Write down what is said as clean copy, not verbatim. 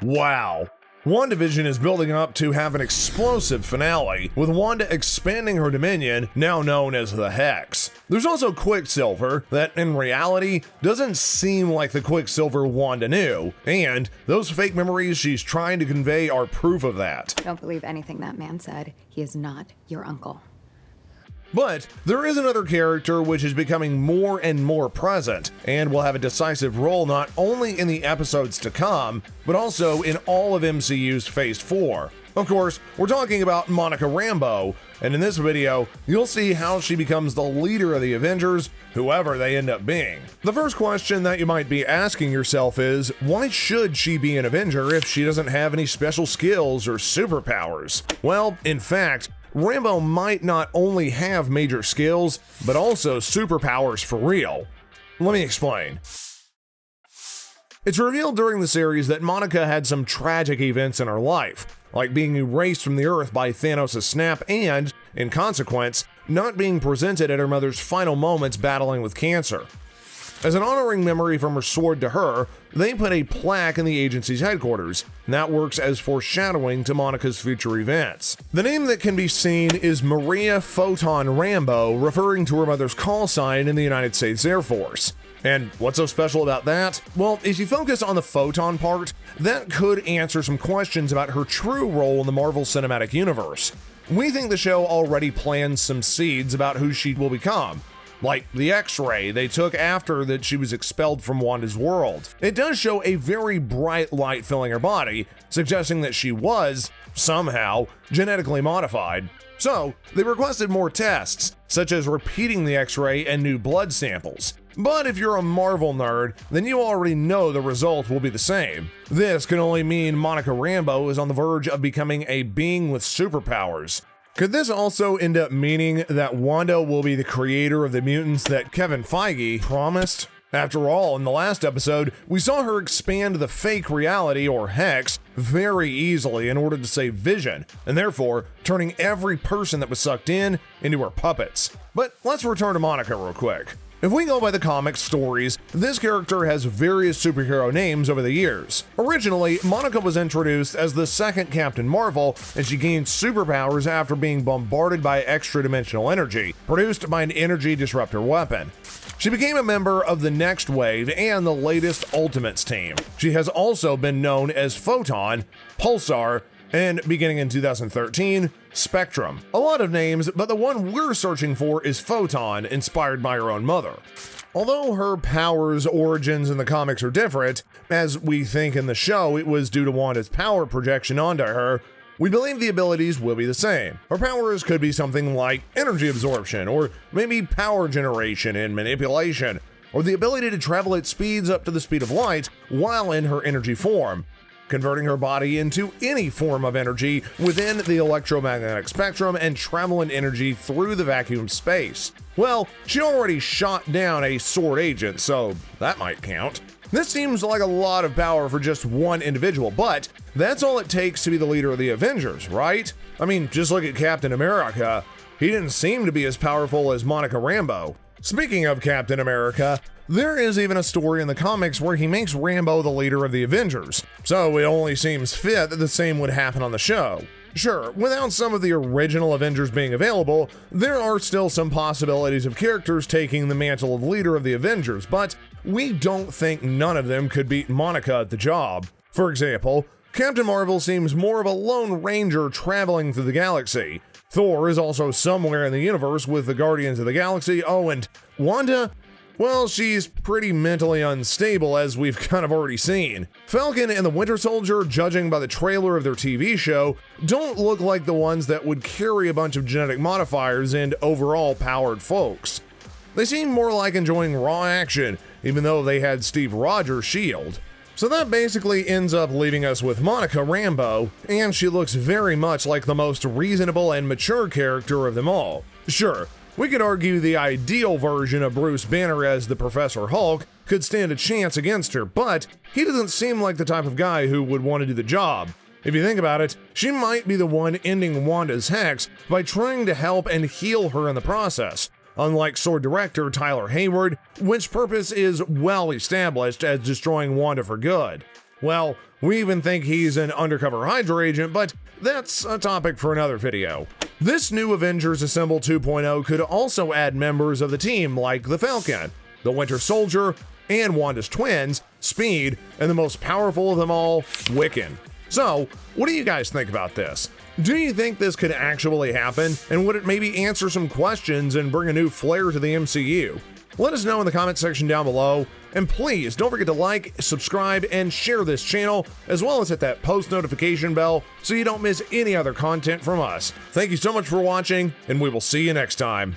Wow. WandaVision is building up to have an explosive finale, with Wanda expanding her dominion, now known as the Hex. There's also Quicksilver, that in reality doesn't seem like the Quicksilver Wanda knew, and those fake memories she's trying to convey are proof of that. Don't believe anything that man said. He is not your uncle. But there is another character which is becoming more and more present, and will have a decisive role not only in the episodes to come, but also in all of MCU's Phase 4. Of course, we're talking about Monica Rambeau, and in this video, you'll see how she becomes the leader of the Avengers, whoever they end up being. The first question that you might be asking yourself is, why should she be an Avenger if she doesn't have any special skills or superpowers? Well, in fact, Rambeau might not only have major skills, but also superpowers for real. Let me explain. It's revealed during the series that Monica had some tragic events in her life, like being erased from the Earth by Thanos' snap and, in consequence, not being presented at her mother's final moments battling with cancer. As an honoring memory from her sword to her, they put a plaque in the agency's headquarters, and that works as foreshadowing to Monica's future events. The name that can be seen is Maria Photon Rambeau, referring to her mother's call sign in the United States Air Force. And what's so special about that? Well, if you focus on the photon part, that could answer some questions about her true role in the Marvel Cinematic Universe. We think the show already plans some seeds about who she will become, like the X-ray they took after that she was expelled from Wanda's world. It does show a very bright light filling her body, suggesting that she was, somehow, genetically modified. So, they requested more tests, such as repeating the X-ray and new blood samples. But if you're a Marvel nerd, then you already know the result will be the same. This can only mean Monica Rambeau is on the verge of becoming a being with superpowers. Could this also end up meaning that Wanda will be the creator of the mutants that Kevin Feige promised? After all, in the last episode, we saw her expand the fake reality, or Hex, very easily in order to save Vision, and therefore turning every person that was sucked in into her puppets. But let's return to Monica real quick. If we go by the comic stories, this character has various superhero names over the years. Originally, Monica was introduced as the second Captain Marvel, and she gained superpowers after being bombarded by extra-dimensional energy, produced by an energy disruptor weapon. She became a member of the Next Wave and the latest Ultimates team. She has also been known as Photon, Pulsar, and beginning in 2013, Spectrum. A lot of names, but the one we're searching for is Photon, inspired by her own mother. Although her powers, origins in the comics are different, as we think in the show it was due to Wanda's power projection onto her, we believe the abilities will be the same. Her powers could be something like energy absorption, or maybe power generation and manipulation, or the ability to travel at speeds up to the speed of light while in her energy form, converting her body into any form of energy within the electromagnetic spectrum and travel in energy through the vacuum space. Well, she already shot down a sword agent, so that might count. This seems like a lot of power for just one individual, but that's all it takes to be the leader of the Avengers, right? I mean, just look at Captain America. He didn't seem to be as powerful as Monica Rambeau. Speaking of Captain America, there is even a story in the comics where he makes Rambeau the leader of the Avengers, so it only seems fit that the same would happen on the show. Sure, without some of the original Avengers being available, there are still some possibilities of characters taking the mantle of leader of the Avengers, but we don't think none of them could beat Monica at the job. For example, Captain Marvel seems more of a lone ranger traveling through the galaxy. Thor is also somewhere in the universe with the Guardians of the Galaxy. Oh, and Wanda? Well, she's pretty mentally unstable, as we've kind of already seen. Falcon and the Winter Soldier, judging by the trailer of their TV show, don't look like the ones that would carry a bunch of genetic modifiers and overall powered folks. They seem more like enjoying raw action, even though they had Steve Rogers' shield. So that basically ends up leaving us with Monica Rambeau, and she looks very much like the most reasonable and mature character of them all. Sure, we could argue the ideal version of Bruce Banner as the Professor Hulk could stand a chance against her, but he doesn't seem like the type of guy who would want to do the job. If you think about it, she might be the one ending Wanda's hex by trying to help and heal her in the process, unlike Sword director Tyler Hayward, which purpose is well established as destroying Wanda for good. Well, we even think he's an undercover Hydra agent, but that's a topic for another video. This new Avengers Assemble 2.0 could also add members of the team like the Falcon, the Winter Soldier, and Wanda's twins, Speed, and the most powerful of them all, Wiccan. So, what do you guys think about this? Do you think this could actually happen, and would it maybe answer some questions and bring a new flair to the MCU? Let us know in the comment section down below, and please don't forget to like, subscribe, and share this channel, as well as hit that post notification bell so you don't miss any other content from us. Thank you so much for watching, and we will see you next time.